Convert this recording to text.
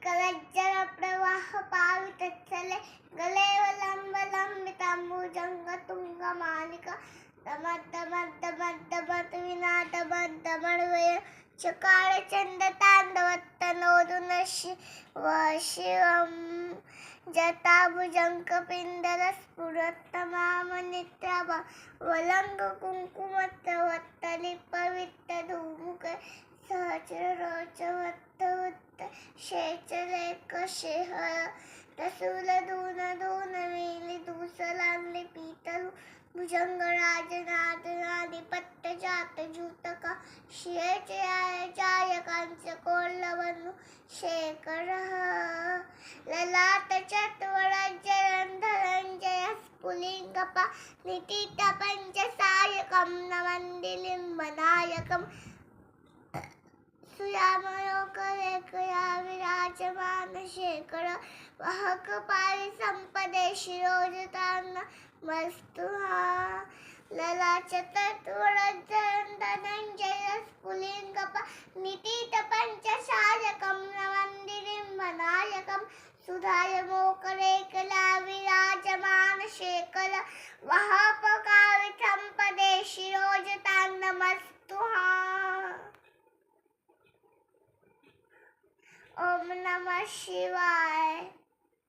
कलज्जल प्रवाह पावितच्छले गलेव लंब लंबिताम्बुजंग तुंगमालिका दमद्दमद्दमद्दमद् विनादमद्दमर्वय चकार चंद तांडवत्तनोदुन शिव शिवं जटाभुजंक पिंडल स्फुरत्तमामनित्रभ वलंग कुंकुमत्तवत्तलि पवित्र धूमुक सहचररोचवत्तवत्त शेचलेक शेहर तसूल दून दून वेली दूसलांली पीतलु भुजंग राजनादनाधिपत्य जात जूतका शेचयाय जायकांच कोल्लवनु शेखर ललाट चत्वरज्जरंधरंजय स्फुलिंगपा नितीत पंचसायकं नवंदिलिंबनायकं सुयामयोगरेखया विराजमान शेखर वाहक पारि संपदे शिरोजतान मस्तुहा ललाटचतुरज्जरंधरंजय स्फुलिंगपा नितीत पंचसायकं नवंदिलिंबनायकं सुधायमोकरेखला विराजमान शेखर वहापकावि संपदे शिरोजतान नमस्तुहा। ओम नमः शिवाय।